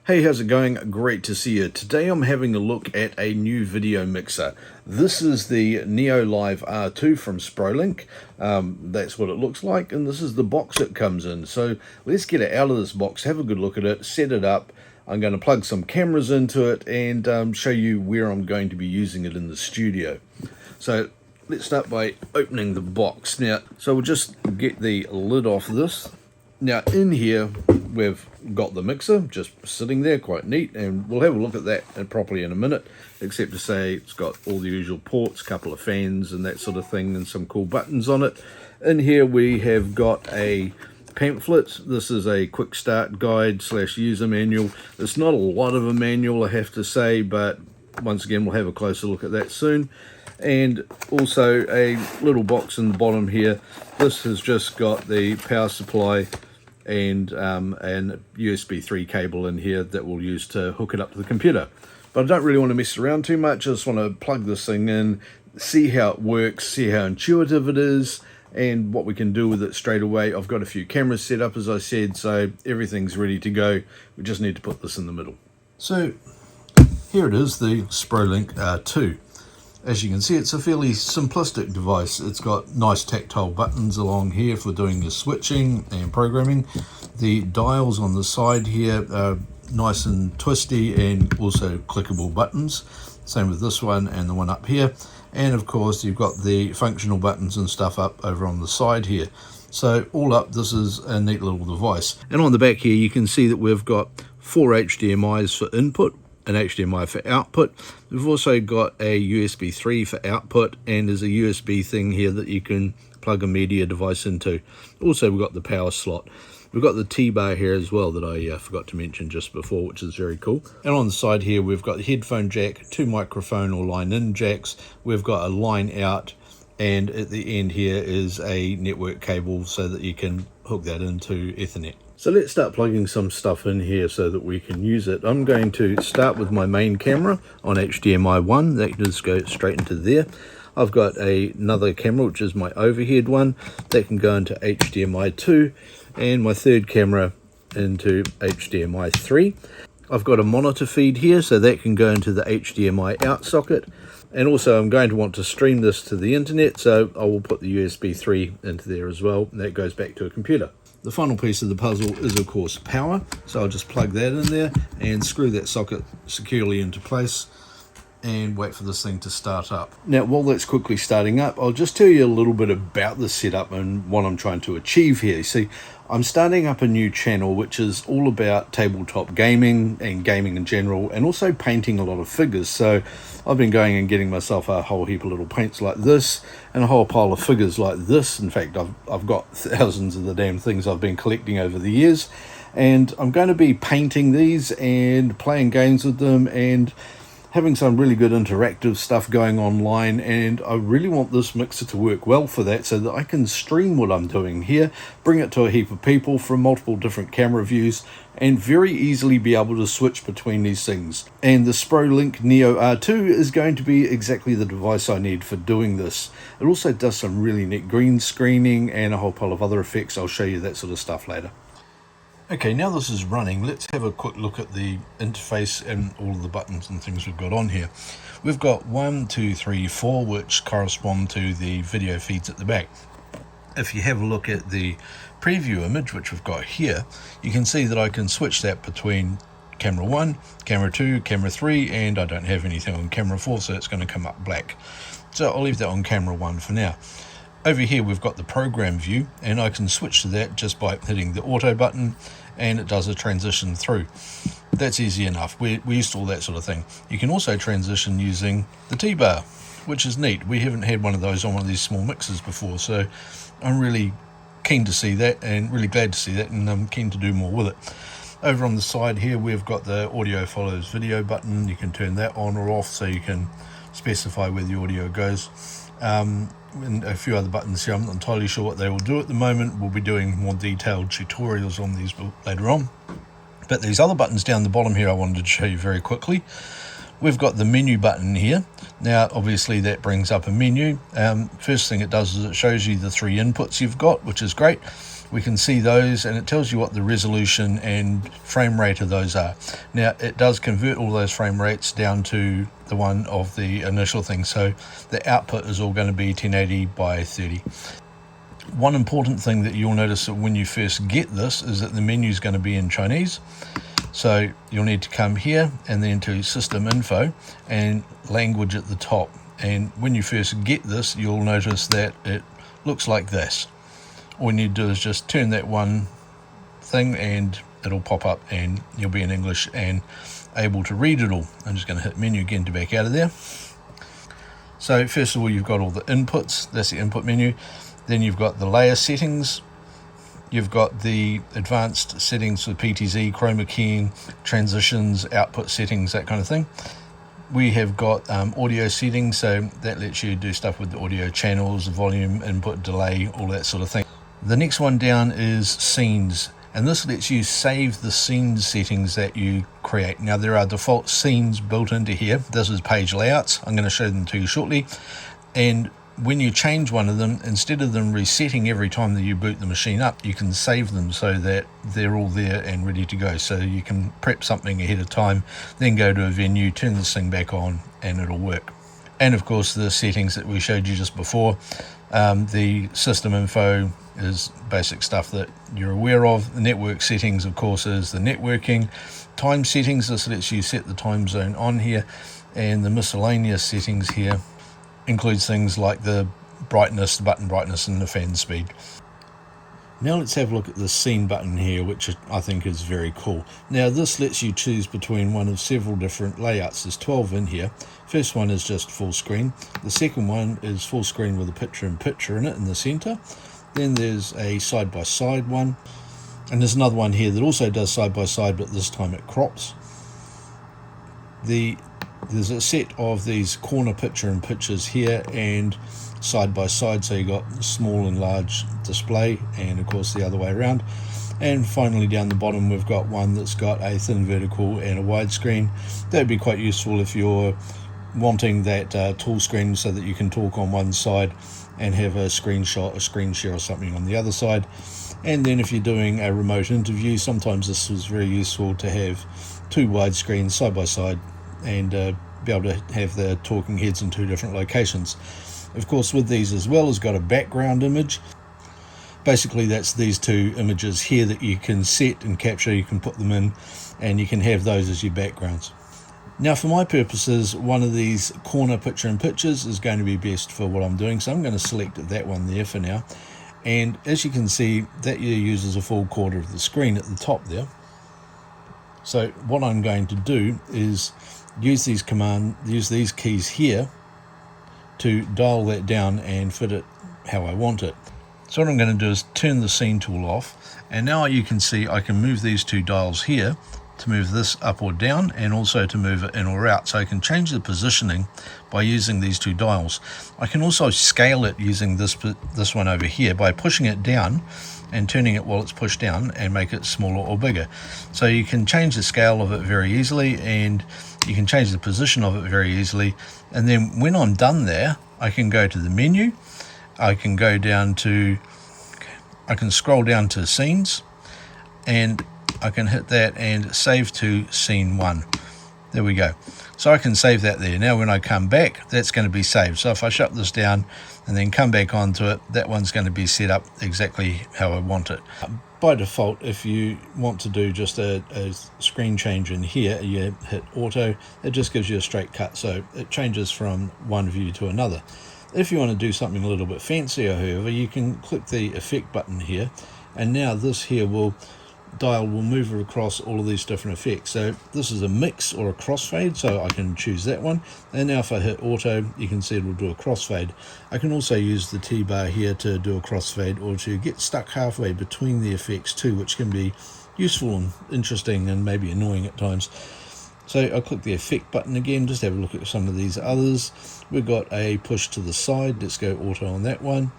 Hey, how's it going? Great to see you. Today I'm having a look at a new video mixer. This is the NeoLIVE R2 from SPROLINK. That's what it looks like, and this is the box it comes in. So let's get it out of this box, have a good look at it, set it up. I'm going to plug some cameras into it and show you where I'm going to be using it in the studio. So let's start by opening the box. Now, so we'll just get the lid off this. Now in here we've got the mixer just sitting there, quite neat, and we'll have a look at that properly in a minute, except to say it's got all the usual ports, couple of fans and that sort of thing, and some cool buttons on it. In here we have got a pamphlet. This is a quick start guide / user manual. It's not a lot of a manual, I have to say, but once again we'll have a closer look at that soon. And also a little box in the bottom here. This has just got the power supply and an USB 3 cable in here that we'll use to hook it up to the computer. But I don't really want to mess around too much. I just want to plug this thing in, see how it works, see how intuitive it is, and what we can do with it straight away. I've got a few cameras set up, as I said, so everything's ready to go. We just need to put this in the middle. So here it is, the SPROLINK R2. As you can see, it's a fairly simplistic device. It's got nice tactile buttons along here for doing your switching and programming. The dials on the side here are nice and twisty and also clickable buttons. Same with this one and the one up here. And of course, you've got the functional buttons and stuff up over on the side here. So all up, this is a neat little device. And on the back here, you can see that we've got 4 HDMIs for input, an HDMI for output. We've also got a USB 3 for output, and there's a USB thing here that you can plug a media device into. Also, we've got the power slot. We've got the T-bar here as well that I forgot to mention just before, which is very cool. And on the side here, we've got the headphone jack, 2 microphone or line-in jacks. We've got a line out, and at the end here is a network cable so that you can hook that into Ethernet. So let's start plugging some stuff in here so that we can use it. I'm going to start with my main camera on HDMI 1. That can just go straight into there. I've got another camera, which is my overhead one. That can go into HDMI 2. And my third camera into HDMI 3. I've got a monitor feed here, so that can go into the HDMI out socket. And also I'm going to want to stream this to the internet, so I will put the USB 3 into there as well. And that goes back to a computer. The final piece of the puzzle is, of course, power. So I'll just plug that in there and screw that socket securely into place and wait for this thing to start up. Now, while that's quickly starting up, I'll just tell you a little bit about the setup and what I'm trying to achieve here. See, I'm starting up a new channel which is all about tabletop gaming and gaming in general, and also painting a lot of figures. So I've been going and getting myself a whole heap of little paints like this and a whole pile of figures like this. In fact, I've got thousands of the damn things I've been collecting over the years, and I'm going to be painting these and playing games with them and having some really good interactive stuff going online. And I really want this mixer to work well for that, so that I can stream what I'm doing here, bring it to a heap of people from multiple different camera views, and very easily be able to switch between these things. And the SPROLINK Neo R2 is going to be exactly the device I need for doing this. It also does some really neat green screening and a whole pile of other effects. I'll show you that sort of stuff later. Okay, now this is running, let's have a quick look at the interface and all of the buttons and things we've got on here. We've got 1, 2, 3, 4, which correspond to the video feeds at the back. If you have a look at the preview image, which we've got here, you can see that I can switch that between camera 1, camera 2, camera 3, and I don't have anything on camera 4, so it's going to come up black. So I'll leave that on camera 1 for now. Over here we've got the program view, and I can switch to that just by hitting the auto button, and it does a transition through. That's easy enough. We're used to all that sort of thing. You can also transition using the T-bar, which is neat. We haven't had one of those on one of these small mixers before, so I'm really keen to see that and really glad to see that, and I'm keen to do more with it. Over on the side here we've got the audio follows video button. You can turn that on or off so you can specify where the audio goes. And a few other buttons here. I'm not entirely sure what they will do at the moment. We'll be doing more detailed tutorials on these later on. But these other buttons down the bottom here I wanted to show you very quickly. We've got the menu button here. Now obviously that brings up a menu. First thing it does is it shows you the 3 inputs you've got, which is great. we can see those, and it tells you what the resolution and frame rate of those are. Now it does convert all those frame rates down to the one of the initial thing, so the output is all going to be 1080 by 30. One important thing that you'll notice that when you first get this is that the menu is going to be in Chinese. So you'll need to come here and then to System Info and Language at the top. And when you first get this, you'll notice that it looks like this. All you need to do is just turn that one thing and it'll pop up and you'll be in English and able to read it all. I'm just going to hit menu again to back out of there. So first of all, you've got all the inputs. That's the input menu. Then you've got the layer settings. You've got the advanced settings for PTZ, chroma keying, transitions, output settings, that kind of thing. We have got audio settings, so that lets you do stuff with the audio channels, volume, input, delay, all that sort of thing. The next one down is scenes, and this lets you save the scene settings that you create. Now there are default scenes built into here. This is page layouts. I'm going to show them to you shortly. And when you change one of them, instead of them resetting every time that you boot the machine up, you can save them so that they're all there and ready to go. So you can prep something ahead of time, then go to a venue, turn this thing back on, and it'll work. And of course the settings that we showed you just before. The system info is basic stuff that you're aware of. The network settings, of course, is the networking. Time settings, this lets you set the time zone on here. And the miscellaneous settings here includes things like the brightness, the button brightness, and the fan speed. Now let's have a look at the scene button here, which I think is very cool. Now this lets you choose between one of several different layouts. There's 12 in here. First one is just full screen. The second one is full screen with a picture-in-picture in it in the center. Then there's a side-by-side one. And there's another one here that also does side-by-side, but this time it crops. There's a set of these corner picture-in-pictures here and side-by-side, so you got small and large display, and of course the other way around. And finally down the bottom we've got one that's got a thin vertical and a widescreen. That would be quite useful if you're wanting that tool screen so that you can talk on one side and have a screenshot, a screen share or something on the other side. And then if you're doing a remote interview, sometimes this is very useful to have two widescreens side by side and be able to have the talking heads in two different locations. Of course, with these as well, has got a background image. Basically that's these two images here that you can set and capture. You can put them in and you can have those as your backgrounds. Now for my purposes, one of these corner picture-in-pictures is going to be best for what I'm doing, so I'm going to select that one there for now. And as you can see, that uses a full quarter of the screen at the top there. So what I'm going to do is use these keys here to dial that down and fit it how I want it. So what I'm going to do is turn the scene tool off, and now you can see I can move these two dials here to move this up or down, and also to move it in or out. So I can change the positioning by using these two dials. I can also scale it using this one over here by pushing it down and turning it while it's pushed down and make it smaller or bigger. So you can change the scale of it very easily, and you can change the position of it very easily. And then when I'm done there, I can go to the menu. I can go down to, I can scroll down to scenes, and I can hit that and save to scene 1. There we go. So I can save that there. Now when I come back, that's going to be saved. So if I shut this down and then come back onto it, that one's going to be set up exactly how I want it. By default, if you want to do just a screen change in here, you hit auto, it just gives you a straight cut. So it changes from one view to another. If you want to do something a little bit fancier, however, you can click the effect button here, and now this here dial will move across all of these different effects. So this is a mix or a crossfade, so I can choose that one. And now if I hit auto, you can see it will do a crossfade. I can also use the T-bar here to do a crossfade, or to get stuck halfway between the effects too, which can be useful and interesting and maybe annoying at times. So I'll click the effect button again, just have a look at some of these others. We've got a push to the side, let's go auto on that one.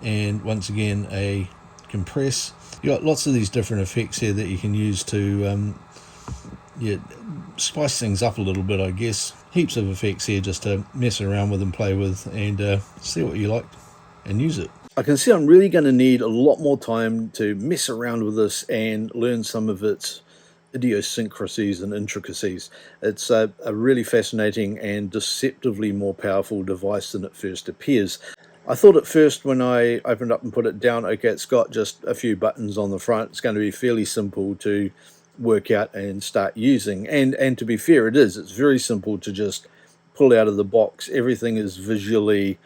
And once again, a compress. You've got lots of these different effects here that you can use to spice things up a little bit, I guess. Heaps of effects here just to mess around with and play with and see what you like and use it. I can see I'm really going to need a lot more time to mess around with this and learn some of its idiosyncrasies and intricacies. It's a really fascinating and deceptively more powerful device than it first appears. I thought at first when I opened up and put it down, okay, it's got just a few buttons on the front. It's going to be fairly simple to work out and start using. And to be fair, it is. It's very simple to just pull out of the box. Everything is visually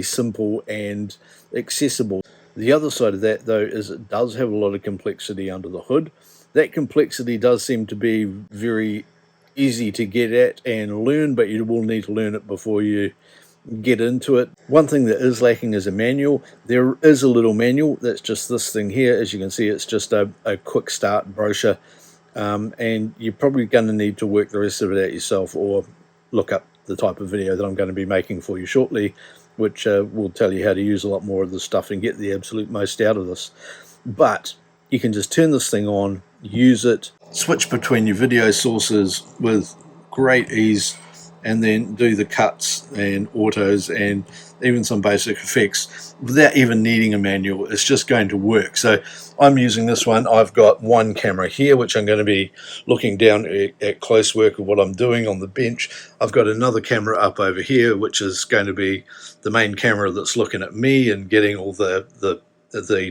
simple and accessible. The other side of that, though, is it does have a lot of complexity under the hood. That complexity does seem to be very easy to get at and learn, but you will need to learn it before you get into it. One thing that is lacking is a manual. There is a little manual that's just this thing here. As you can see, it's just a quick start brochure, and you're probably going to need to work the rest of it out yourself, or look up the type of video that I'm going to be making for you shortly, which will tell you how to use a lot more of this stuff and get the absolute most out of this. But you can just turn this thing on, use it, switch between your video sources with great ease, and then do the cuts and autos and even some basic effects without even needing a manual. It's just going to work. So I'm using this one. I've got one camera here, which I'm going to be looking down at close work of what I'm doing on the bench. I've got another camera up over here, which is going to be the main camera that's looking at me and getting all the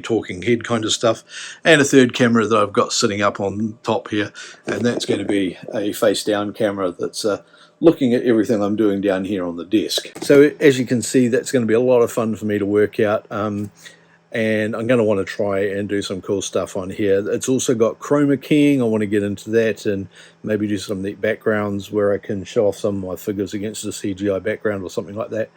talking head kind of stuff, and a third camera that I've got sitting up on top here, and that's going to be a face down camera that's looking at everything I'm doing down here on the desk. So as you can see, that's going to be a lot of fun for me to work out, and I'm going to want to try and do some cool stuff on here. It's also got chroma keying. I want to get into that and maybe do some neat backgrounds where I can show off some of my figures against a CGI background or something like that.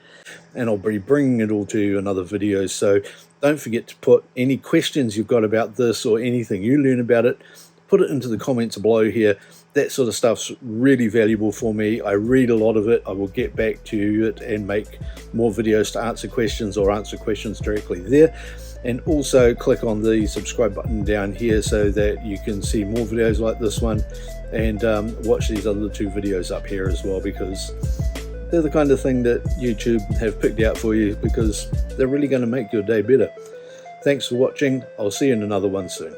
And I'll be bringing it all to you in other videos. So don't forget to put any questions you've got about this or anything you learn about it, put it into the comments below here. That sort of stuff's really valuable for me. I read a lot of it. I will get back to it and make more videos to answer questions or answer questions directly there. And also click on the subscribe button down here so that you can see more videos like this one, and watch these other two videos up here as well, because they're the kind of thing that YouTube have picked out for you, because they're really going to make your day better. Thanks for watching. I'll see you in another one soon.